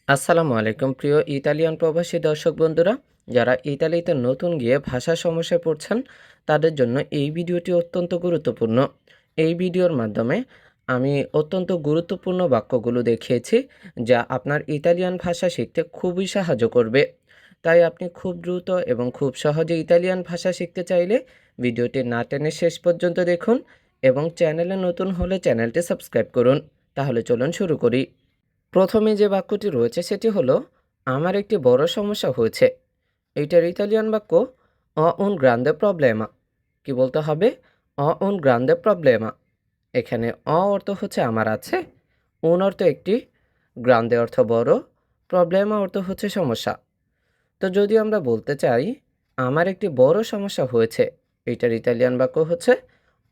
আসসালামু আলাইকুম প্রিয় ইতালিয়ান প্রবাসী দর্শক বন্ধুরা, যারা ইতালিতে নতুন গিয়ে ভাষা সমস্যায় পড়ছেন তাদের জন্য এই ভিডিওটি অত্যন্ত গুরুত্বপূর্ণ। এই ভিডিওর মাধ্যমে আমি অত্যন্ত গুরুত্বপূর্ণ বাক্যগুলো দেখিয়েছি যা আপনার ইতালিয়ান ভাষা শিখতে খুবই সাহায্য করবে। তাই আপনি খুব দ্রুত এবং খুব সহজে ইতালিয়ান ভাষা শিখতে চাইলে ভিডিওটি না টেনে শেষ পর্যন্ত দেখুন এবং চ্যানেলে নতুন হলে চ্যানেলটি সাবস্ক্রাইব করুন। তাহলে চলুন শুরু করি। প্রথমে যে বাক্যটি রয়েছে সেটি হলো, আমার একটি বড় সমস্যা হয়েছে। এইটার ইতালিয়ান বাক্য অ উন গ্রান্দে প্রবলেমা। কি বলতে হবে? অ উন গ্রান্দে প্রবলেমা। এখানে অ অর্থ হচ্ছে আমার আছে, উন অর্থ একটি, গ্রান্দে অর্থ বড়, প্রবলেমা অর্থ হচ্ছে সমস্যা। তো যদি আমরা বলতে চাই আমার একটি বড় সমস্যা হয়েছে, এইটার ইতালিয়ান বাক্য হচ্ছে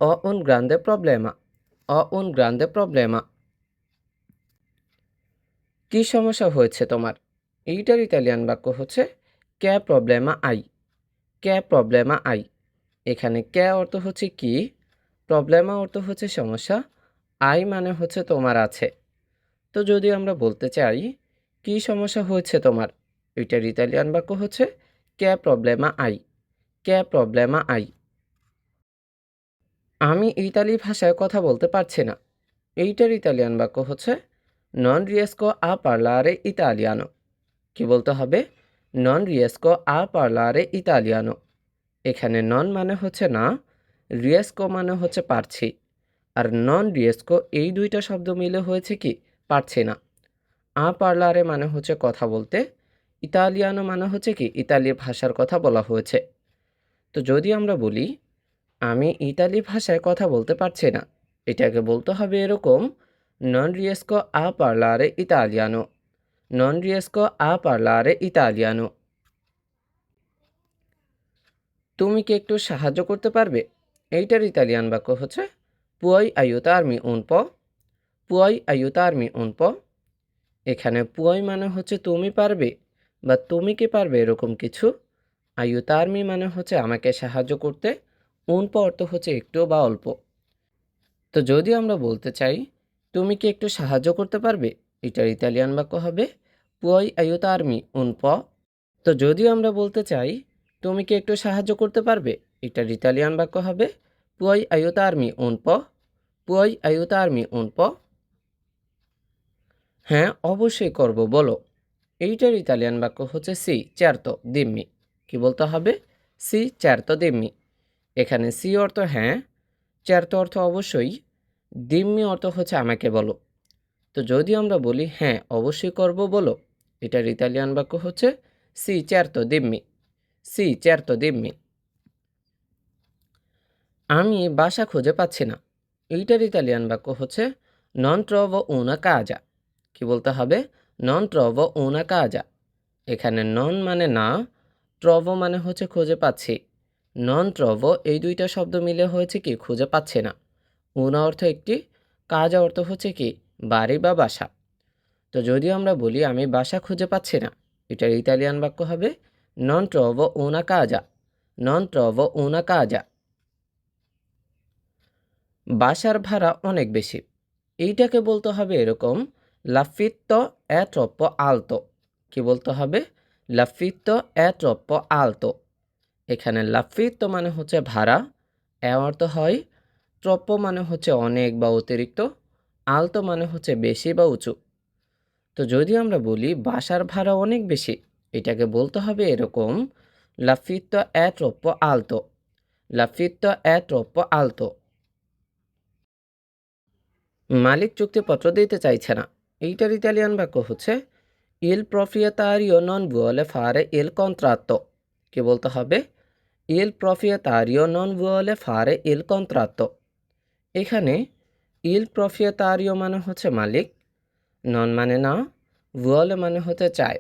অ উন গ্রান্দে প্রবলেমা। অ উন গ্রান্দে প্রবলেমা। কি সমস্যা হয়েছে তোমার? এইটার ইতালিয়ান বাক্য হচ্ছে ক্যা প্রবলেমা আই। ক্যা প্রবলেমা আই। এখানে ক্যা অর্থ হচ্ছে কি, প্রবলেমা অর্থ হচ্ছে সমস্যা, আই মানে হচ্ছে তোমার আছে। তো যদি আমরা বলতে চাই কি সমস্যা হয়েছে তোমার, এইটার ইতালিয়ান বাক্য হচ্ছে ক্যা প্রবলেমা আই। ক্যা প্রবলেমা আই। আমি ইতালি ভাষায় কথা বলতে পারছি না। এইটার ইতালিয়ান বাক্য হচ্ছে নন রিয়েস্কো আ পার্লারে ইতালিয়ানো। কি বলতে হবে? নন রিয়েস্কো আ পার্লারে ইতালিয়ানো। এখানে নন মানে হচ্ছে না, রিয়েস্কো মানে হচ্ছে পারছি, আর নন রিয়েস্কো এই দুইটা শব্দ মিলে হয়েছে কি পারছি না। আ পার্লারে মানে হচ্ছে কথা বলতে, ইতালিয়ানো মানে হচ্ছে কি ইতালি ভাষার কথা বলা হয়েছে। তো যদি আমরা বলি আমি ইতালি ভাষায় কথা বলতে পারছি না, এটাকে বলতে হবে এরকম, নন রিয়েস্কো আ পার্লারে ইতালিয়ানো। নন রিয়েস্কো আ পার্লারে ইতালিয়ানো। তুমি কি একটু সাহায্য করতে পারবে? এইটার ইতালিয়ান বাক্য হচ্ছে পুয়াই আইউতারমি উন প। পুয়াই আইউতারমি উন প। এখানে পুয়াই মানে হচ্ছে তুমি পারবে বা তুমি কি পারবে এরকম কিছু। আইউতারমি মানে হচ্ছে আমাকে সাহায্য করতে। উন প অর্থ হচ্ছে একটু বা অল্প। তো যদি আমরা বলতে চাই তুমি কি একটু সাহায্য করতে পারবে, এটার ইতালিয়ান বাক্য হবে পুয়াই আইউতারমি উন প। তো যদি আমরা বলতে চাই তুমি কি একটু সাহায্য করতে পারবে, এটার ইতালিয়ান বাক্য হবে পুয়াই আইউতারমি উন প। পুয়াই আইউতারমি উন প। হ্যাঁ অবশ্যই করব, বলো। এইটার ইতালিয়ান বাক্য হচ্ছে সি চারতো দিম্মি। কি বলতে হবে? সি চারতো দিম্মি। এখানে সি অর্থ হ্যাঁ, চারতো অর্থ অবশ্যই, দিম্মি অর্থ হচ্ছে আমাকে বলো। তো যদি আমরা বলি হ্যাঁ অবশ্যই করব বলো, এটার ইতালিয়ান বাক্য হচ্ছে সি চারতো দিম্মি। সি চারতো দিম্মি। আমি বাসা খুঁজে পাচ্ছি না, এইটার ইতালিয়ান বাক্য হচ্ছে নন ট্রোভো উনা কাজা। কি বলতে হবে? নন ট্রোভো উনা কাজা। এখানে নন মানে না, ট্রভো মানে হচ্ছে খুঁজে পাচ্ছি। নন ট্রভো এই দুইটা শব্দ মিলে হয়েছে কি খুঁজে পাচ্ছে না। উনা অর্থ একটি, কাজা অর্থ হচ্ছে কি বাড়ি বা বাসা। তো যদি আমরা বলি আমি বাসা খুঁজে পাচ্ছি না, এটার ইতালিয়ান বাক্য হবে নন ট্রোভো উনা কাজা। নন ট্রোভো উনা কাজা। বাসার ভাড়া অনেক বেশি, এইটাকে বলতে হবে এরকম, লাফিত্তো এ ট্রপ্পো আলতো। কি বলতে হবে? লাফিত্তো এ ট্রপ্পো আলতো। এখানে লাফিত্তো মানে হচ্ছে ভাড়া, এ অর্থ হয়, ট্রপ্পো মানে হচ্ছে অনেক বা অতিরিক্ত, আলতো মানে হচ্ছে বেশি বা উঁচু। তো যদি আমরা বলি বাসার ভাড়া অনেক বেশি, এটাকে বলতে হবে এরকম, লাফিত্তো এ ট্রপ্পো আলতো। লাফিত্তো এ ট্রপ্পো আলতো। মালিক চুক্তিপত্র দিতে চাইছে না, এইটার ইতালিয়ান বাক্য হচ্ছে ইল প্রফিয়েতারিও নন vuole fare il contratto। কি বলতে হবে? ইল প্রফিয়েতারিও নন vuole fare il contratto। এখানে ইল প্রফিয়েতারিও মানে হচ্ছে মালিক, নন মানে না, vuole মানে হচ্ছে চায়,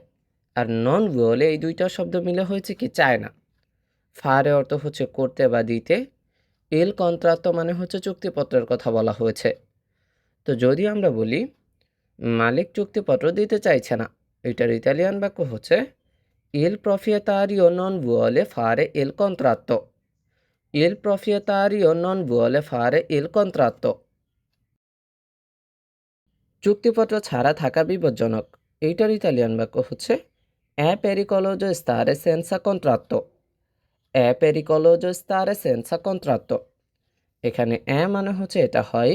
আর নন vuole এই দুইটা শব্দ মিলে হয়েছে কি চায় না। ফারে অর্থ হচ্ছে করতে বা দিতে, ইল কন্ত্রাত্তো মানে হচ্ছে চুক্তিপত্রের কথা বলা হয়েছে। তো যদি আমরা বলি মালিক চুক্তিপত্র দিতে চাইছে না, এটার ইতালিয়ান বাক্য হচ্ছে ইল প্রফিয়েতারিও নন vuole fare il contratto। ইল প্রফিয়েতারিও নন vuole fare il contratto। চুক্তিপত্র ছাড়া থাকা বিপজ্জনক, এইটার ইতালিয়ান বাক্য হচ্ছে এ পেরিকোলোজো স্তারে সেন্সা কন্ট্রাত্তো। এ পেরিকোলোজো স্তারে সেন্সা কন্ট্রাত্তো। এখানে এ মানে হচ্ছে এটা হয়,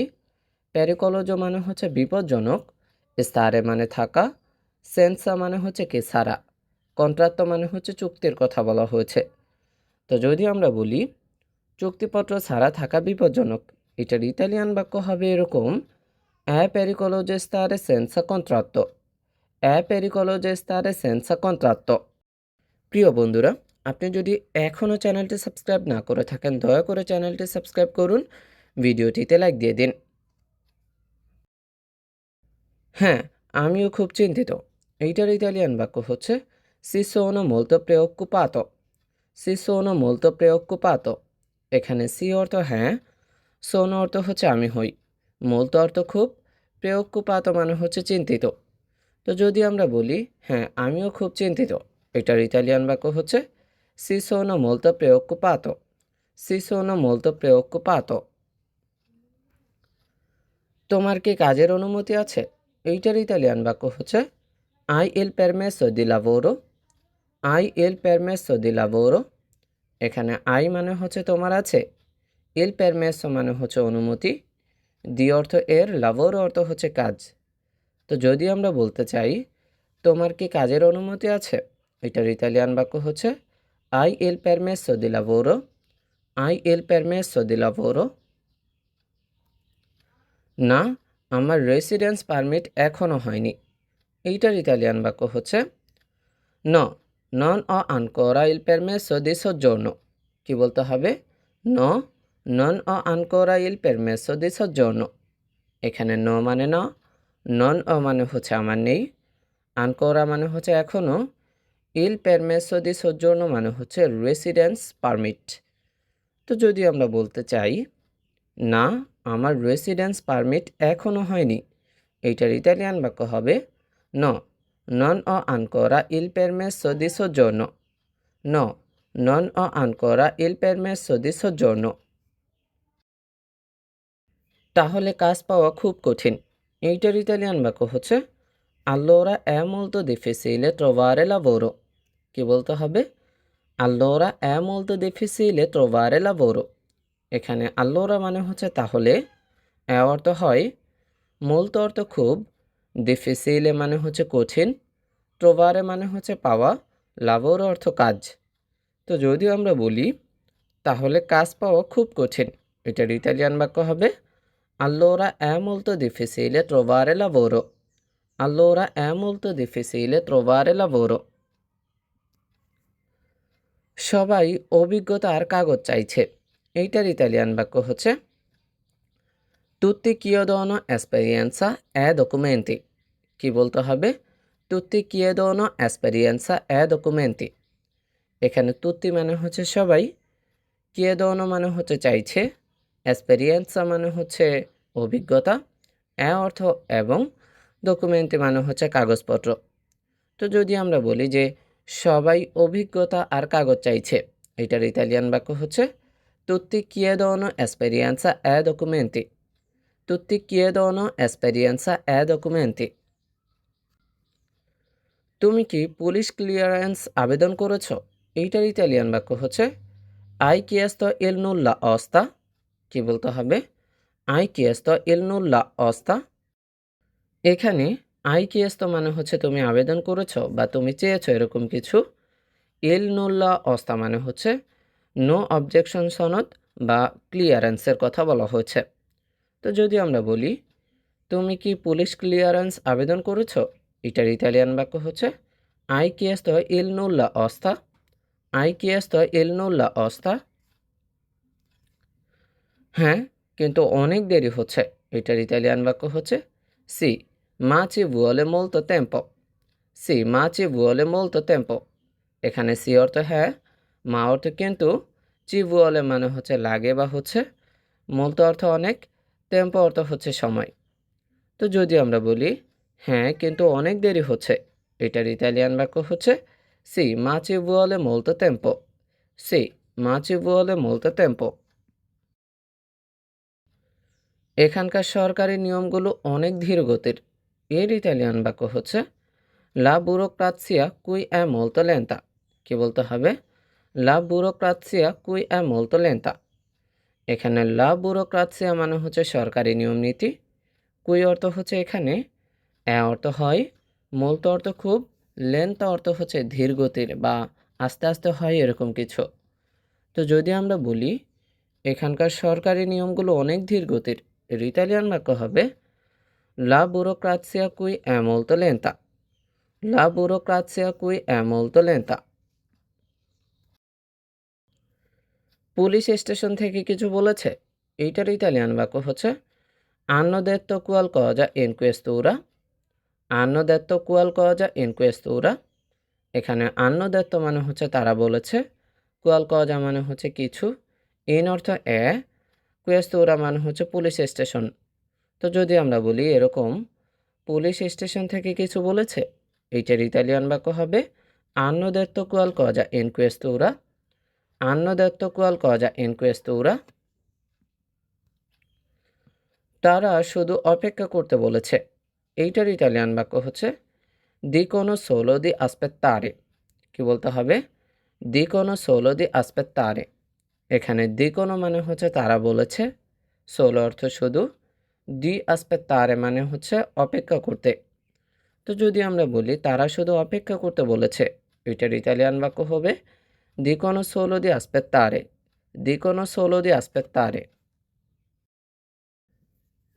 পেরিকোলোজো মানে হচ্ছে বিপজ্জনক, স্তারে মানে থাকা, সেন্সা মানে হচ্ছে কি ছাড়া, কন্ট্রাত্তো মানে হচ্ছে চুক্তির কথা বলা হয়েছে। তো যদি আমরা বলি চুক্তিপত্র ছাড়া থাকা বিপজ্জনক, এটার ইতালিয়ান বাক্য হবে এরকম এ পেরিকোলোজো স্তারে সেন্সা কন্ট্রাত্তো। এ পেরিকোলোজো স্তারে সেন্সা কন্ট্রাত্তো। প্রিয় বন্ধুরা, আপনি যদি এখনও চ্যানেলটি সাবস্ক্রাইব না করে থাকেন দয়া করে চ্যানেলটি সাবস্ক্রাইব করুন, ভিডিওটিতে লাইক দিয়ে দিন। হ্যাঁ, আমিও খুব চিন্তিত। এইটার ইতালিয়ান বাক্য হচ্ছে সি সোনো মোলতো প্রেওক্কুপাতো। সি সোনো মোলতো প্রেওক্কুপাতো। এখানে সি অর্থ হ্যাঁ, সোনো অর্থ হচ্ছে আমি হই, মোলতো অর্থ খুব, প্রেওক্কুপাতো মানে হচ্ছে চিন্তিত। তো যদি আমরা বলি হ্যাঁ আমিও খুব চিন্তিত, এটার ইতালিয়ান বাক্য হচ্ছে সি সোনো মোলতো প্রেওক্কুপাতো। সি সোনো মোলতো প্রেওক্কুপাতো। তোমার কি কাজের অনুমতি আছে? এইটার ইতালিয়ান বাক্য হচ্ছে আই ইল পেরমেসো দি লাভোরো। আই ইল পেরমেসো দি লাভোরো। এখানে আই মানে হচ্ছে তোমার আছে, ইল পেরমেসো মানে হচ্ছে অনুমতি, দি অর্থ এর, লাভোরো অর্থ হচ্ছে কাজ। তো যদি আমরা বলতে চাই তোমার কি কাজের অনুমতি আছে, এটার ইতালিয়ান বাক্য হচ্ছে আই ইল পেরমেসো দি লাভোরো। আই ইল পেরমেসো দি লাভোরো। না, আমার রেসিডেন্স পারমিট এখনও হয়নি, এইটার ইতালিয়ান বাক্য হচ্ছে ন, নন অ আনকোরা ইল পেরমেসো দি সজ্জর্নো। কি বলতে হবে? ন, নন অ আনকোরা ইল পেরমেসো দি সজ্জর্নো। এখানে ন মানে ন, নন অ মানে হচ্ছে আমার নেই, আনকোরা মানে হচ্ছে এখনও, ইল পেরমেসো দি সজ্জর্নো মানে হচ্ছে রেসিডেন্স পারমিট। তো যদি আমরা বলতে চাই না, আমার রেসিডেন্স পারমিট এখনও হয়নি, এইটার ইতালিয়ান বাক্য হবে ন, নন অ আনকোরা ইল পেরমেসো দি সজ্জর্নো। ন, নন অ আনকোরা ইল পেরমেসো দি সজ্জর্নো। তাহলে কাজ পাওয়া খুব কঠিন, এইটার ইতালিয়ান বাক্য হচ্ছে allora è molto difficile trovare lavoro। কি বলতে হবে? allora è molto difficile trovare lavoro। এখানে allora মানে হচ্ছে তাহলে, এ অর্থ হয়, মূলত অর্থ খুব, difficile মানে হচ্ছে কঠিন, trovare মানে হচ্ছে পাওয়া, lavoro অর্থ কাজ। তো যদিও আমরা বলি তাহলে কাজ পাওয়া খুব কঠিন, এটার ইতালিয়ান বাক্য হবে allora è molto difficile trovare lavoro। allora è molto difficile trovare lavoro। সবাই অভিজ্ঞতার কাগজ চাইছে, এইটার ইতালিয়ান বাক্য হচ্ছে tutti chiedono esperienza e documenti। কি বলতে হবে? tutti chiedono esperienza e documenti। এখানে তুত্তি মানে হচ্ছে সবাই, chiedono মানে হচ্ছে চাইছে, esperienza মানে হচ্ছে অভিজ্ঞতা, এ অর্থ এবং, ডকুমেন্টি মানে হচ্ছে কাগজপত্র। তো যদি আমরা বলি যে সবাই অভিজ্ঞতা আর কাগজ চাইছে, এটার ইতালিয়ান বাক্য হচ্ছে tutti chiedono esperienza e documenti। tutti chiedono esperienza e documenti। তুমি কি পুলিশ ক্লিয়ারেন্স আবেদন করেছো? এইটার ইতালিয়ান বাক্য হচ্ছে I chiesto il nulla osta। কি বলতে হবে? I chiesto il nulla osta। এখানে আই chiesto মানে হচ্ছে তুমি আবেদন করেছো বা তুমি চেয়েছো এরকম কিছু। ইল নুল্লা অস্তা মানে হচ্ছে নো অবজেকশন সনদ বা ক্লিয়ারেন্সের কথা বলা হয়েছে। তো যদি আমরা বলি তুমি কি পুলিশ ক্লিয়ারেন্স আবেদন করেছো, এটার ইতালিয়ান বাক্য হচ্ছে I chiesto il nulla osta। I chiesto il nulla osta। হ্যাঁ, কিন্তু অনেক দেরি হচ্ছে, এটার ইতালিয়ান বাক্য হচ্ছে সি, মা ci vuole molto tempo। সি, মা ci vuole molto tempo। এখানে সি অর্থ হ্যাঁ, মা অর্থ কিন্তু, চি vuole মানে হচ্ছে লাগে বা হচ্ছে, molto অর্থ অনেক, tempo অর্থ হচ্ছে সময়। তো যদি আমরা বলি হ্যাঁ কিন্তু অনেক দেরি হচ্ছে, এটার ইতালিয়ান বাক্য হচ্ছে সি, মা ci vuole molto tempo। সি, মা ci vuole molto tempo। এখানকার সরকারি নিয়মগুলো অনেক ধীর গতির, এর ইতালিয়ান বাক্য হচ্ছে লা বুরোক্রাসিয়া কুই è molto lenta। কি বলতে হবে? লা বুরোক্রাসিয়া কুই è molto lenta। এখানে লা বুরোক্রাসিয়া মানে হচ্ছে সরকারি নিয়ম নীতি। কুই অর্থ হচ্ছে এখানে, অর্থ হয়, মূলত অর্থ খুব, লেন্থ অর্থ হচ্ছে ধীর গতির বা আস্তে আস্তে হয় এরকম কিছু। তো যদি আমরা বলি এখানকার সরকারি নিয়মগুলো অনেক ধীর গতির, এর ইতালিয়ান বাক্য হবে লা বুরোক্রাসিয়া কুই è molto lenta। লা বুরোক্রাসিয়া কুই è molto lenta। পুলিশ স্টেশন থেকে কিছু বলেছে, এইটার ইতালিয়ান বাক্য হচ্ছে hanno detto qualcosa in questura। hanno detto qualcosa in questura। এখানে hanno detto মানে হচ্ছে তারা বলেছে, qualcosa মানে হচ্ছে কিছু, in অর্থ questura মানে হচ্ছে পুলিশ স্টেশন। তো যদি আমরা বলি এরকম পুলিশ স্টেশন থেকে কিছু বলেছে, এইটার ইতালিয়ান বাক্য হবে hanno detto qualcosa in questura। hanno detto qualcosa in questura। তারা শুধু অপেক্ষা করতে বলেছে, এইটার ইতালিয়ান বাক্য হচ্ছে dicono solo di aspettare। কি বলতে হবে? dicono solo di aspettare। এখানে dicono মানে হচ্ছে তারা বলেছে, solo অর্থ শুধু, di aspettare মানে হচ্ছে অপেক্ষা করতে। তো যদি আমরা বলি তারা শুধু অপেক্ষা করতে বলেছে, এটার ইতালিয়ান বাক্য হবে dicono solo di aspettare। dicono solo di aspettare।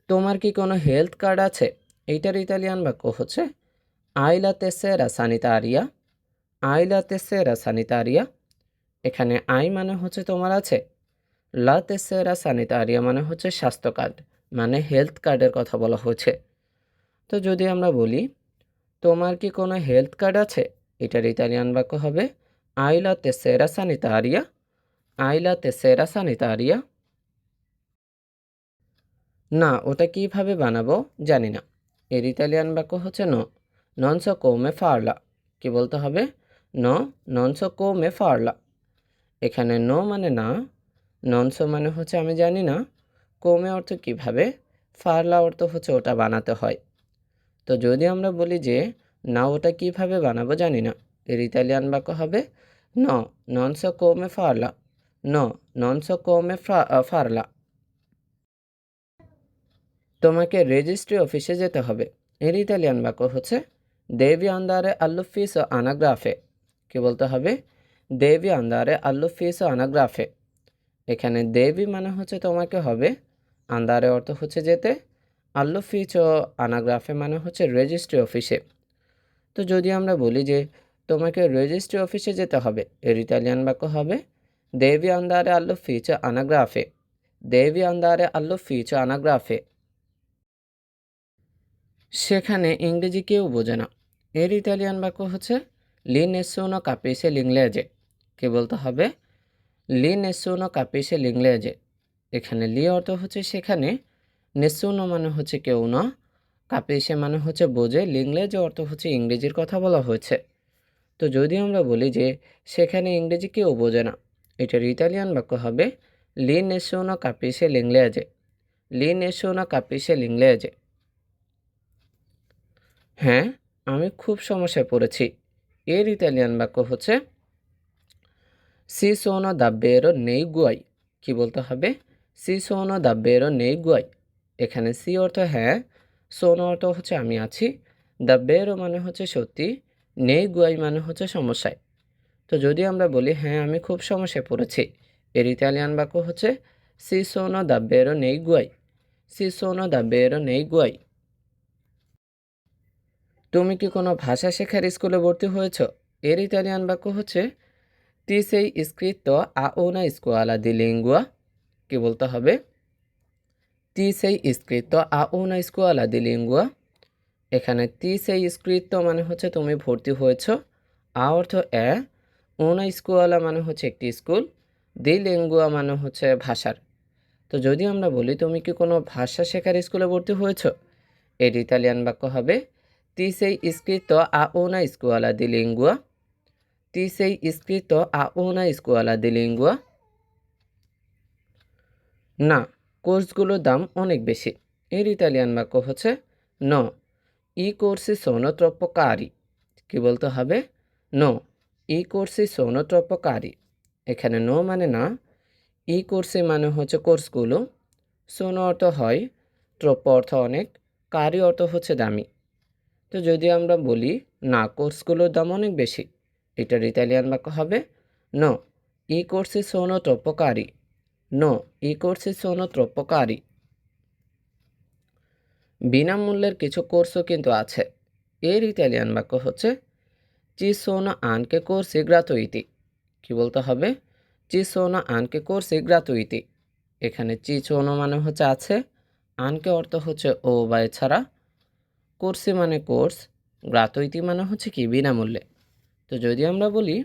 তোমার কি কোনো হেলথ কার্ড আছে? এইটার ইতালিয়ান বাক্য হচ্ছে hai la tessera sanitaria। hai la tessera sanitaria। এখানে আই মানে হচ্ছে তোমার আছে, লা তেসেরা সানিতারিয়া মানে হচ্ছে স্বাস্থ্য কার্ড, মানে হেলথ কার্ডের কথা বলা হয়েছে। তো যদি আমরা বলি তোমার কি কোনো হেলথ কার্ড আছে, এটার ইতালিয়ান বাক্য হবে hai la tessera sanitaria। hai la tessera sanitaria। না, ওটা কিভাবে বানাবো জানি না, এর ইতালিয়ান বাক্য হচ্ছে নো, non so come farla। কি বলতে হবে? নো, non so come farla। এখানে নো মানে না, ননসো মানে হচ্ছে আমি জানি না, কোমে অর্থ কিভাবে, ফারলা অর্থ হচ্ছে ওটা বানাতে হয়। তো যদি আমরা বলি যে না ওটা কিভাবে বানাবো জানি না, এর ইতালিয়ান বাক্য হবে ন, ননসো কোমে ফারলা। ন, ননসো কোমে ফারলা। তোমাকে রেজিস্ট্রি অফিসে যেতে হবে, এর ইতালিয়ান বাক্য হচ্ছে দেবি আন্দারে all'ufficio anagrafe। কি বলতে হবে? দেবি আন্দারে all'ufficio anagrafe। এখানে দেবী মানে হচ্ছে তোমাকে হবে, আন্দারে অর্থ হচ্ছে যেতে, all'ufficio anagrafe মানে হচ্ছে রেজিস্ট্রি অফিসে। তো যদি আমরা বলি যে তোমাকে রেজিস্ট্রি অফিসে যেতে হবে, এর ইতালিয়ান বাক্য হবে দেবি আন্দারে all'ufficio anagrafe। দেবি আন্দারে all'ufficio anagrafe। সেখানে ইংরেজি কেউ বোঝে না, এর ইতালিয়ান বাক্য হচ্ছে লি nessuno capisce l'inglese। কি বলতে হবে? লি nessuno capisce l'inglese। এখানে লি অর্থ হচ্ছে সেখানে, nessuno মানে হচ্ছে কেউ না, capisce মানে হচ্ছে বোঝে, l'inglese অর্থ হচ্ছে ইংরেজির কথা বলা হয়েছে। তো যদি আমরা বলি যে সেখানে ইংরেজি কেউ বোঝে না, এটার ইতালিয়ান বাক্য হবে লি nessuno capisce l'inglese। লি nessuno capisce l'inglese। হ্যাঁ, আমি খুব সমস্যায় পড়েছি, এর ইতালিয়ান বাক্য হচ্ছে সি সোনো দাব্বেরো নেই গুয়াই। কি বলতে হবে? সি সোনো দাব্বেরো নেই গুয়াই। এখানে সি অর্থ হ্যাঁ, সোনো অর্থ হচ্ছে আমি আছি, দাব্বেরো মানে হচ্ছে সত্যি, নেই গুয়াই মানে হচ্ছে সমস্যায়। তো যদি আমরা বলি হ্যাঁ আমি খুব সমস্যায় পড়েছি, এর ইতালিয়ান বাক্য হচ্ছে সি সোনো দাব্বেরো নেই গুয়াই। সি সোনো দাব্বেরো নেই গুয়াই। তুমি কি কোনো ভাষা শেখার স্কুলে ভর্তি হয়েছ, এর ইতালিয়ান বাক্য হচ্ছে তি sei iscritto a una scuola di lingua। কি বলতে হবে? তি sei iscritto a una scuola di lingua। এখানে তি sei iscritto মানে হচ্ছে তুমি ভর্তি হয়েছ, আ অর্থ una scuola মানে হচ্ছে একটি স্কুল, দি lingua মানে হচ্ছে ভাষার। তো যদি আমরা বলি তুমি কি কোনো ভাষা শেখার স্কুলে ভর্তি হয়েছ, এর ইতালিয়ান বাক্য হবে তি sei iscritto a una scuola di lingua। তি sei iscritto a una scuola di lingua। না, কোর্সগুলোর দাম অনেক বেশি, এর ইতালিয়ান বাক্য হচ্ছে ন, ই কোর্সি সোনো ট্রপ্পো কারি। কি বলতে হবে? নো ই কোর্সি সোনো ট্রপ্পো কারি। এখানে নো মানে না, ই কোর্সে মানে হচ্ছে কোর্সগুলো, সোনো অর্থ হয়, ট্রপ্পো অর্থ অনেক, কারি অর্থ হচ্ছে দামি। তো যদি আমরা বলি না কোর্সগুলোর দাম অনেক বেশি, এটার ইতালিয়ান বাক্য হবে নো ই কোর্সি সোনো ট্রপ্পো কারি। নো ই কোর্সি সোনো ট্রপ্পো কারি। বিনামূল্যের কিছু কোর্সও কিন্তু আছে। এর ইতালিয়ান বাক্য হচ্ছে চি সোনো আনকে কোর্সি গ্রাতুইতি। কি বলতে হবে? চি সোনো আনকে কোর্সি গ্রাতুইতি। এখানে চি সোনো মানে হচ্ছে আছে, আনকে অর্থ হচ্ছে ও বা এছাড়া, কোর্সি মানে কোর্স, গ্রাতুইতি মানে হচ্ছে কি বিনামূল্যে। তো যদি আমরা বলি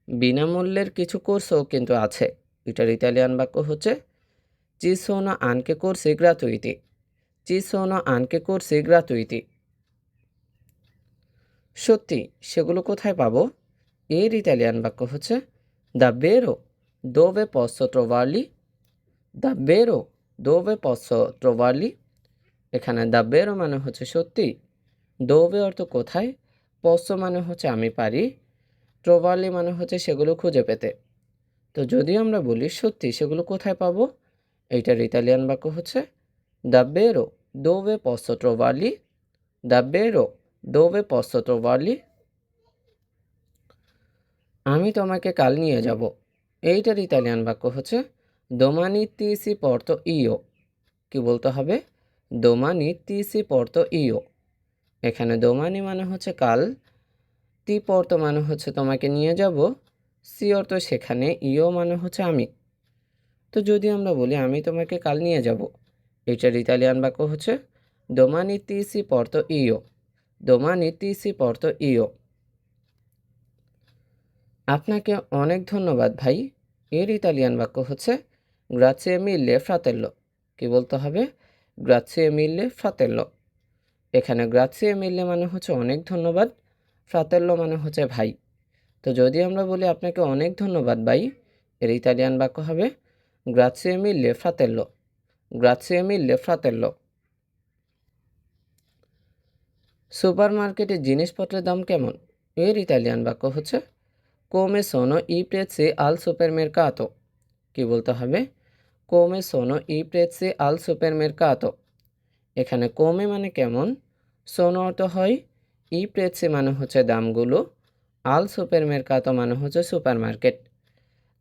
বিনামূল্যের কিছু কোর্সও কিন্তু আছে, এটার ইতালিয়ান বাক্য হচ্ছে চি সোনো আনকে কোর্সি গ্রাতুইতি। চি সোনো আনকে কোর্সি গ্রাতুইতি। সত্যি সেগুলো কোথায় পাবো? এর ইতালিয়ান বাক্য হচ্ছে দাব্বেরো দোভে পসো ট্রোভারলি। দাব্বেরো দোভে পসো ট্রোভারলি। এখানে দাব্বেরো মানে হচ্ছে সত্যি, দোভে অর্থ কোথায়, পসো মানে হচ্ছে আমি পারি, ট্রোভারলি মানে হচ্ছে সেগুলো খুঁজে পেতে। তো যদি আমরা বলি সত্যি সেগুলো কোথায় পাবো, এইটার ইতালিয়ান বাক্য হচ্ছে দাব্বেরো দোভে পসো ট্রোভারলি। দাব্বেরো দোভে পসো ট্রোভারলি। আমি তোমাকে কাল নিয়ে যাব, এইটার ইতালিয়ান বাক্য হচ্ছে দোমানি তিসি পর্তো ইও। কি বলতে হবে? দোমানি তিসি পর্তো ইও। এখানে দোমানি মানে হচ্ছে কাল, তি পর্তো মানে হচ্ছে তোমাকে নিয়ে যাব, সি অর্থ সেখানে, ইও মানে হচ্ছে আমি। তো যদি আমরা বলি আমি তোমাকে কাল নিয়ে যাব, এটার ইতালিয়ান বাক্য হচ্ছে দোমানি তিসি পর্তো ইও। দোমানি তিসি পর্তো ইও। আপনাকে অনেক ধন্যবাদ ভাই, এর ইতালিয়ান বাক্য হচ্ছে গ্রাচিয়ে মিললে ফ্রাতেল্লো। কি বলতে হবে? গ্রাচিয়ে মিললে ফ্রাতেল্লো। এখানে গ্রাচিয়ে মিললে মানে হচ্ছে অনেক ধন্যবাদ, ফ্রাতেল্লো মানে হচ্ছে ভাই। তো যদি আমরা বলি আপনাকে অনেক ধন্যবাদ ভাই, এর ইতালিয়ান বাক্য হবে গ্রাচিয়ে মিললে ফ্রাতেল্লো। গ্রাচিয়ে মিললে ফ্রাতেল্লো। সুপার মার্কেটে জিনিসপত্রের দাম কেমন? এর ইতালিয়ান বাক্য হচ্ছে কোমে সোনো ই প্রেৎসি আল সুপারমেরকাতো। কি বলতে হবে? কোমে সোনো ই প্রেৎসি আল সুপারমেরকাতো। এখানে কোমে মানে কেমন, সোনো অর্থ হয়, ই প্রেৎসি মানে হচ্ছে দামগুলো, আল সুপারমেরকাতো মানে হচ্ছে সুপার মার্কেট।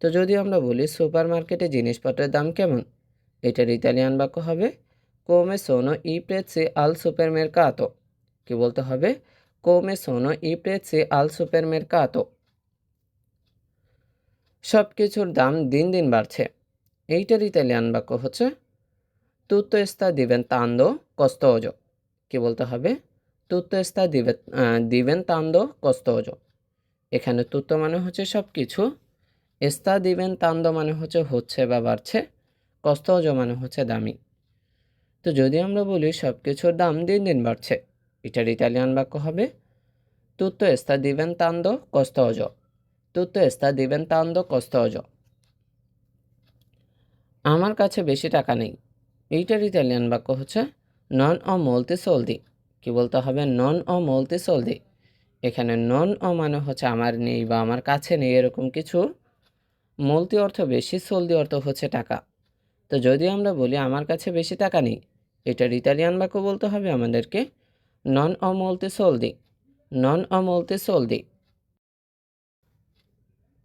তো যদি আমরা বলি সুপার মার্কেটে জিনিসপত্রের দাম কেমন, এটার ইতালিয়ান বাক্য হবে কোমে সোনো ই প্রেৎসি আল সুপারমেরকাতো। কি বলতে হবে? কোমে সোনো ই প্রেৎসি আল সুপারমেরকাতো। সব কিছুর দাম দিন দিন বাড়ছে, এইটার ইতালিয়ান বাক্য হচ্ছে তুত্তো স্তা দিবেন তান্দো কস্তোজো। কি বলতে হবে? তুত্তো স্তা দিবেন তান্দো কস্তোজো। এখানে তুত্তো মানে হচ্ছে সব কিছু, স্তা দিবেন তান্দো মানে হচ্ছে বা বাড়ছে, কস্তোজো মানে হচ্ছে দামি। তো যদি আমরা বলি সব কিছুর দাম দিন দিন বাড়ছে, এটার ইতালিয়ান বাক্য হবে তুত্তো স্তা দিবেন তান্দো কস্তোজো। তুত্তো স্তা দিবেন তান্দো কস্তোজো। আমার কাছে বেশি টাকা নেই, এইটার ইতালিয়ান বাক্য হচ্ছে নন ও মোলতে সোলদি। কি বলতে হবে? নন ও মোলতে সোলদি। এখানে নন ও মানে হচ্ছে আমার নেই বা আমার কাছে নেই এরকম কিছু, মোলতি অর্থ বেশি, সোলদি অর্থ হচ্ছে টাকা। তো যদি আমরা বলি আমার কাছে বেশি টাকা নেই, এটার ইতালিয়ান বাক্য বলতে হবে আমাদেরকে নন ও মোলতে সোলদি। নন ও মোলতে সোলদি।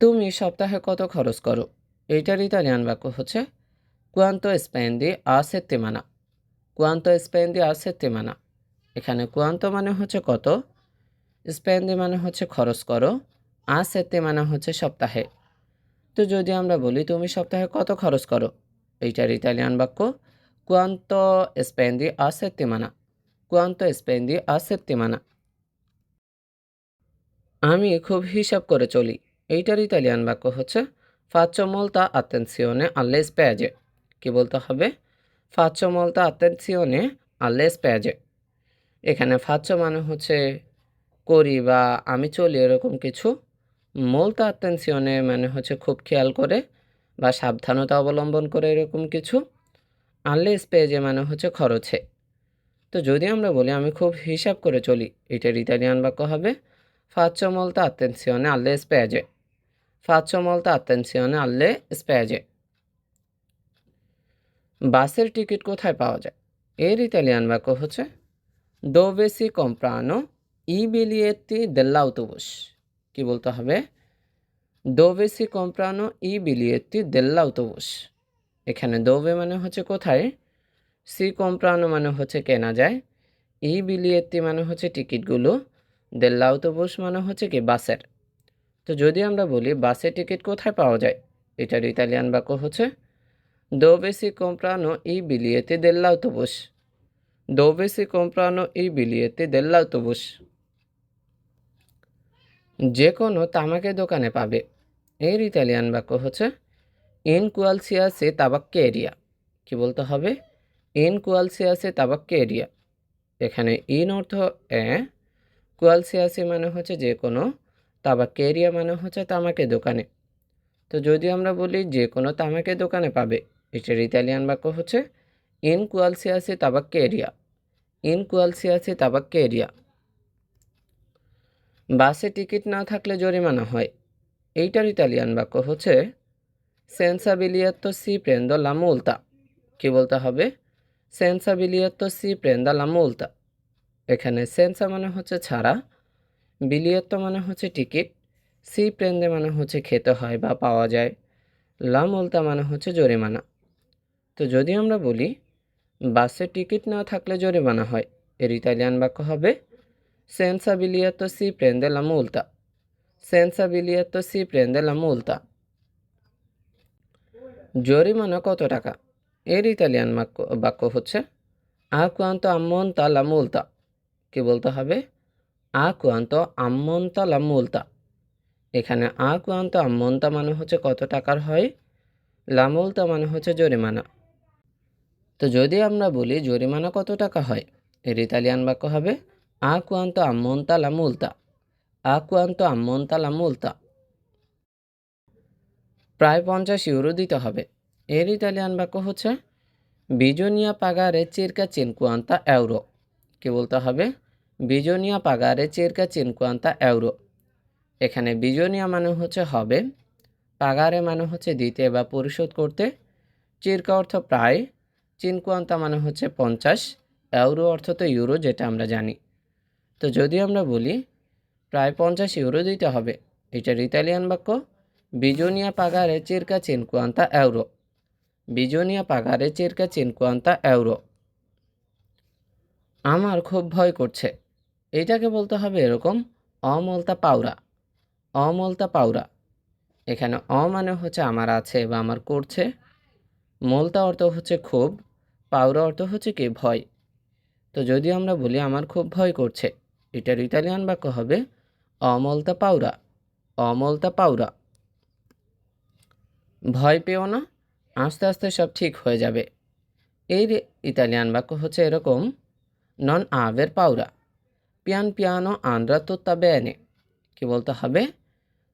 তুমি সপ্তাহে কত খরচ করো, এইটার ইতালিয়ান বাক্য হচ্ছে কোয়ান্তো স্পেন্দি আ সেত্তিমানা। কোয়ান্তো স্পেন্দি আ সেত্তিমানা। এখানে কোয়ান্তো মানে হচ্ছে কত, স্পেন্দি মানে হচ্ছে খরচ করো, আ সেত্তি মানে হচ্ছে সপ্তাহে। তো যদি আমরা বলি তুমি সপ্তাহে কত খরচ করো, এইটার ইতালিয়ান বাক্য কোয়ান্তো স্পেন্দি আ সেত্তিমানা। কোয়ান্তো স্পেন্দি আ সেত্তিমানা। আমি খুব হিসাব করে চলি, এইটার ইতালিয়ান বাক্য হচ্ছে ফাচ্চো মোলতা আত্তেনসিওনে alle spese। কি বলতে হবে? ফাচ্চো মোলতা আত্তেনসিওনে alle spese। এখানে ফাচ্চো মানে হচ্ছে করি বা আমি চলি এরকম কিছু, মোলতা আত্তেনসিওনে মানে হচ্ছে খুব খেয়াল করে বা সাবধানতা অবলম্বন করে এরকম কিছু, আনলে স্পেজে মানে হচ্ছে খরচে। তো যদি আমরা বলি আমি খুব হিসাব করে চলি, এটার ইতালিয়ান বাক্য হবে Faccio molta attenzione alle spese. Faccio molta attenzione alle spese. বাসের টিকিট কোথায় পাওয়া যায়? এর ইতালিয়ান বাক্য হচ্ছে dove si comprano i biglietti dell'autobus। কি বলতে হবে? dove si comprano i biglietti dell'autobus। এখানে dove মানে হচ্ছে কোথায়, si comprano মানে হচ্ছে কেনা যায়, i biglietti মানে হচ্ছে টিকিটগুলো, dell'autobus মানে হচ্ছে কি বাসের। তো যদি আমরা বলি বাসের টিকিট কোথায় পাওয়া যায়, এটার ইতালিয়ান বাক্য হচ্ছে dove si comprano i biglietti dell'autobus। dove si comprano i biglietti dell'autobus। যে কোনো তামাকের দোকানে পাবে, এর ইতালিয়ান বাক্য হচ্ছে in qualsiasi tabaccheria। কি বলতে হবে? in qualsiasi tabaccheria। এখানে in অর্থ qualsiasi মানে হচ্ছে যে কোনো, tabaccheria মানে হচ্ছে তামাকের দোকানে। তো যদি আমরা বলি যে কোনো তামাকের দোকানে পাবে, এটার ইতালিয়ান বাক্য হচ্ছে in qualsiasi tabaccheria। in qualsiasi tabaccheria। বাসে টিকিট না থাকলে জরিমানা হয়, এইটার ইতালিয়ান বাক্য হচ্ছে senza biglietto si prende la multa। কি বলতে হবে? senza biglietto si prende la multa। এখানে senza মানে হচ্ছে ছাড়া, biglietto মানে হচ্ছে টিকিট, si prende মানে হচ্ছে খেতে হয় বা পাওয়া যায়, la multa মানে হচ্ছে জরিমানা। তো যদি আমরা বলি বাসে টিকিট না থাকলে জরিমানা হয়, এর ইতালিয়ান বাক্য হবে senza biglietto si prende la multa। senza biglietto si prende la multa। জরিমানা কত টাকা, এর ইতালিয়ান বাক্য হচ্ছে a quanto ammonta la multa। কি বলতে হবে? a quanto ammonta la multa। এখানে a quanto ammonta মানে হচ্ছে কত টাকার হয়, la multa মানে হচ্ছে জরিমানা। তো যদি আমরা বলি জরিমানা কত টাকা হয়, এর ইতালিয়ান বাক্য হবে a quanto ammonta la multa। a quanto ammonta la multa। প্রায় 50 ইউরো দিতে হবে, এর ইতালিয়ান বাক্য হচ্ছে bisogna pagare circa 50 euro। কি বলতে হবে? bisogna pagare circa 50 euro। এখানে bisogna মানে হচ্ছে হবে, pagare মানে হচ্ছে দিতে বা পরিশোধ করতে, circa অর্থ প্রায়, 50 মানে হচ্ছে 50, euro অর্থ তো ইউরো, যেটা আমরা জানি। তো যদি আমরা বলি প্রায় 50 ইউরো দিতে হবে, এটার ইতালিয়ান বাক্য bisogna pagare circa 50 euro। bisogna pagare circa 50 euro। আমার খুব ভয় করছে, এইটাকে বলতে হবে এরকম ho molta paura। ho molta paura। এখানে মানে হচ্ছে আমার আছে বা আমার করছে, molta অর্থ হচ্ছে খুব, paura অর্থ হচ্ছে কি ভয়। তো যদি আমরা বলি আমার খুব ভয় করছে, এটার ইতালিয়ান বাক্য হবে ho molta paura। ho molta paura। ভয় পেও না, আস্তে আস্তে সব ঠিক হয়ে যাবে, এর ইতালিয়ান বাক্য হচ্ছে এরকম non aver paura। pian piano andrà tutta bene। কি বলতে হবে?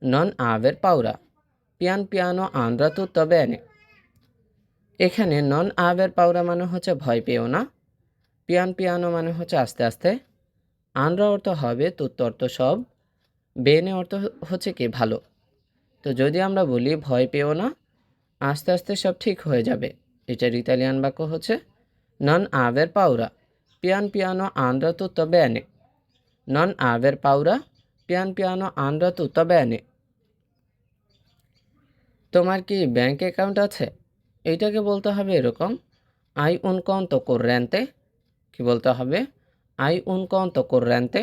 non aver paura। pian piano andrà tutta bene। এখানে non aver paura মানে হচ্ছে ভয় পেও না, pian piano মানে হচ্ছে আস্তে আস্তে, andrà অর্থ হবে, tutto অর্থ সব, bene অর্থ হচ্ছে কি ভালো। তো যদি আমরা বলি ভয় পেও না, আস্তে আস্তে সব ঠিক হয়ে যাবে, এটার ইতালিয়ান বাক্য হচ্ছে non aver paura। pian piano andrà tutto bene। non aver paura। pian piano andrà tutto bene। তোমার কি ব্যাংক অ্যাকাউন্ট আছে, এইটাকে বলতে হবে এরকম hai un conto corrente। কি বলতে হবে? hai un conto corrente।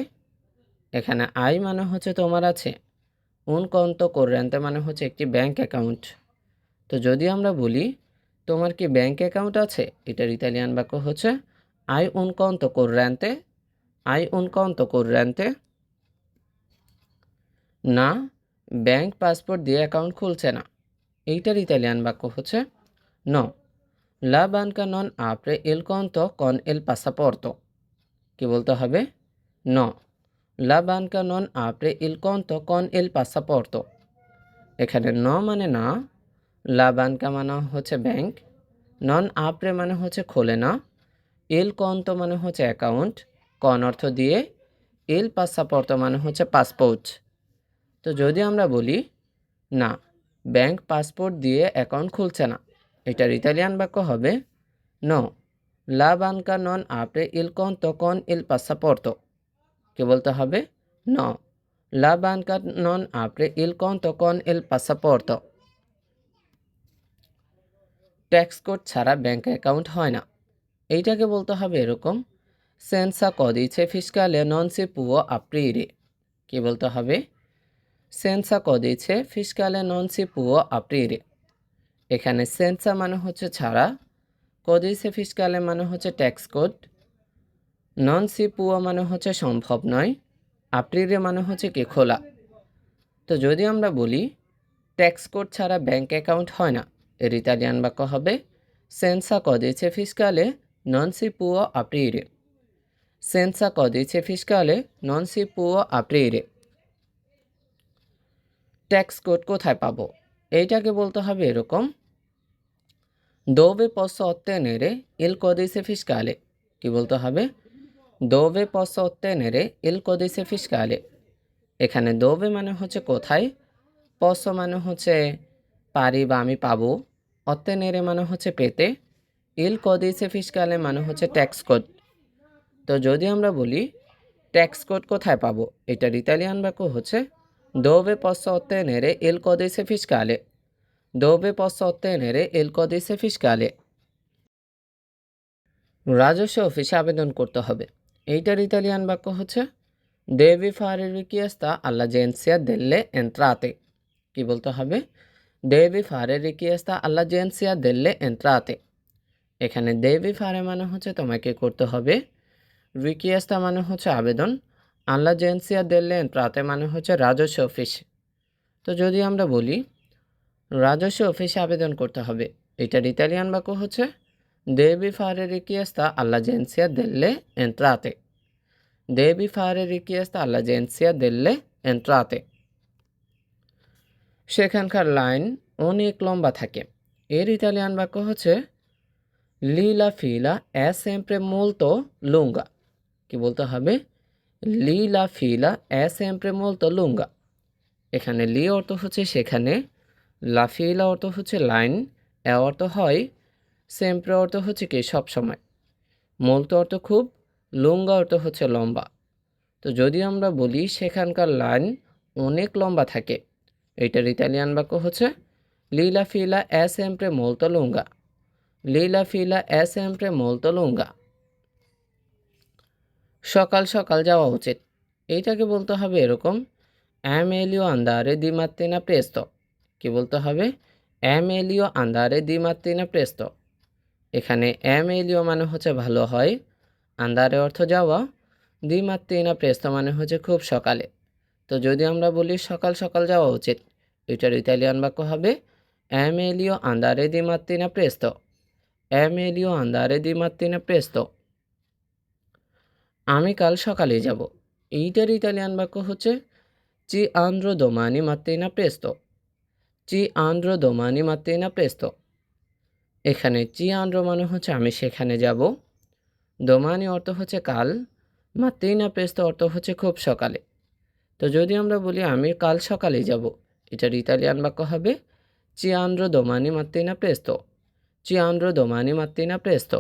এখানে আই মানে হচ্ছে তোমার আছে, un conto corrente মানে হচ্ছে একটি ব্যাংক অ্যাকাউন্ট। তো যদি আমরা বলি তোমার কি ব্যাংক অ্যাকাউন্ট আছে, এটার ইতালিয়ান বাক্য হচ্ছে hai un conto corrente। hai un conto corrente। না, ব্যাংক পাসপোর্ট দিয়ে অ্যাকাউন্ট খুলছে না, এইটার ইতালিয়ান বাক্য হচ্ছে no, la banca non apre il conto con il passaporto। কি বলতে হবে? no, la banca non apre il conto con il passaporto। এখানে no মানে না, la banca মানে হচ্ছে ব্যাংক, non apre মানে হচ্ছে খোলে না, il conto মানে হচ্ছে অ্যাকাউন্ট, con অর্থ দিয়ে, ইল পাসাপোর্তো মানে হচ্ছে পাসপোর্ট। তো যদি আমরা বলি না, ব্যাংক পাসপোর্ট দিয়ে অ্যাকাউন্ট খুলছে না, এটার ইতালিয়ান বাক্য হবে নো, লা বানকা নন আপরে ইল কন্তো কন ইল পাসাপোর্তো। কি বলতে হবে? নো, লা বানকা নন আপরে ইল কন্তো কন ইল পাসাপোর্তো। ট্যাক্স কোড ছাড়া ব্যাংক অ্যাকাউন্ট হয় না, এইটাকে বলতে হবে এরকম, সেন্সা কদিছে ফিসকালে নন সি পুয়ো আপ্রিরে। কি বলতে হবে? সেন্সা কদিছে ফিসকালে নন সি পুয়ো আপ্রিরে। এখানে সেন্সা মানে হচ্ছে ছাড়া, কদিছে ফিসকালে মানে হচ্ছে ট্যাক্স কোড, নন সি পুয়ো মানে হচ্ছে সম্ভব নয়, আপ্রিরে মানে হচ্ছে কি খোলা। তো যদি আমরা বলি ট্যাক্স কোড ছাড়া ব্যাংক অ্যাকাউন্ট হয় না, এর ইতালিয়ান বাক্য হবে সেন্সা কদিছে ফিসকালে নন সি পুয়ো আপ্রিরে। সেন্সা কদিছে ফিসকালে নন সি পুয়ো আপ্রিরে। ট্যাক্স কোড কোথায় পাবো? এইটাকে বলতে হবে এরকম, দোভে পসো অত্তেনেরে ইল কদিছে ফিসকালে। কি বলতে হবে? দোভে পসো অত্তেনেরে ইল কদিছে ফিসকালে। এখানে দোভে মানে হচ্ছে কোথায়, পসো মানে হচ্ছে পারি বা আমি পাবো, অত্তেনেরে মানে হচ্ছে পেতে, ইল কদিছে ফিসকালে মানে হচ্ছে ট্যাক্স কোড। তো যদি আমরা বলি ট্যাক্স কোড কোথায় পাবো, এটার ইতালিয়ান বাক্য হচ্ছে দোভে পসো অত্তেনেরে ইল কদিছে ফিসকালে। দোভে পসো অত্তেনেরে ইল কদিছে ফিসকালে। রাজস্ব অফিসে আবেদন করতে হবে, এইটার ইতালিয়ান বাক্য হচ্ছে দেবি ফারে রিকিয়েস্তা আল্লা জেন্সিয়া দেল্লে এন্ট্রাতে। কি বলতে হবে? দেবি ফারে রিকিয়েস্তা আল্লা জেন্সিয়া দেল্লে এন্ট্রাতে। এখানে দেবি ফারে মানে হচ্ছে তোমাকে করতে হবে, রিকিয়েস্তা মানে হচ্ছে আবেদন, আল্লা জেন্সিয়া দেল্লে এন্ট্রাতে মানে হচ্ছে রাজস্ব অফিস। তো যদি আমরা বলি রাজস্ব অফিসে আবেদন করতে হবে, এটার ইতালিয়ান বাক্য হচ্ছে দেবি ফারে রিকিয়েস্তা আল্লা জেন্সিয়া দেল্লে এন্ট্রাতে। দেবি ফারে রিকিয়েস্তা আল্লা জেন্সিয়া দেল্লে এন্ট্রাতে। সেখানকার লাইন অনেক লম্বা থাকে, এর ইতালিয়ান বাক্য হচ্ছে লিলা ফিলা এ সেম্প্রে মোলতো লুঙ্গা। কি বলতে হবে? লিলা ফিলা এ সেম্প্রে মোলতো লুঙ্গা। এখানে লি অর্থ হচ্ছে সেখানে, লা ফিলা অর্থ হচ্ছে লাইন, এ অর্থ হয়, সেম্প্রে অর্থ হচ্ছে কি সবসময়, মোলতো অর্থ খুব, লুঙ্গা অর্থ হচ্ছে লম্বা। তো যদি আমরা বলি সেখানকার লাইন অনেক লম্বা থাকে, এইটার ইতালিয়ান বাক্য হচ্ছে লিলা ফিলা এ সেম্প্রে মোলতো লুঙ্গা। লিলা ফিলা এ সেম্প্রে মোলতো লুঙ্গা। সকাল সকাল যাওয়া উচিত, এইটাকে বলতে হবে এরকম, এমেলিও আন্দারে দি মাত্তিনা প্রেস্তো। কি বলতে হবে? এমেলিও আন্দারে দি মাত্তিনা প্রেস্তো। এখানে এমেলিও মানে হচ্ছে ভালো হয়, আন্দারে অর্থ যাওয়া, দি মাত্তিনা প্রেস্তো মানে হচ্ছে খুব সকালে। তো যদি আমরা বলি সকাল সকাল যাওয়া উচিত, এটার ইতালিয়ান বাক্য হবে এমেলিও আন্দারে দি মাত্তিনা প্রেস্তো। এমেলিও আন্দারে দি মাত্তিনা প্রেস্তো। আমি কাল সকালে যাব, এইটার ইতালিয়ান বাক্য হচ্ছে চি আন্দ্রো দোমানি মাত্তিনা প্রেস্তো। চি আন্দ্রো দোমানি মাত্তিনা প্রেস্তো। এখানে চি আন্দ্রো মানে হচ্ছে আমি সেখানে যাব, দোমানি অর্থ হচ্ছে কাল, মাত্তিনা প্রেস্তো অর্থ হচ্ছে খুব সকালে। তো যদি আমরা বলি আমি কাল সকালে যাব, এটার ইতালিয়ান বাক্য হবে চি আন্দ্রো দোমানি মাত্তিনা প্রেস্তো। চি আন্দ্রো দোমানি মাত্তিনা প্রেস্তো।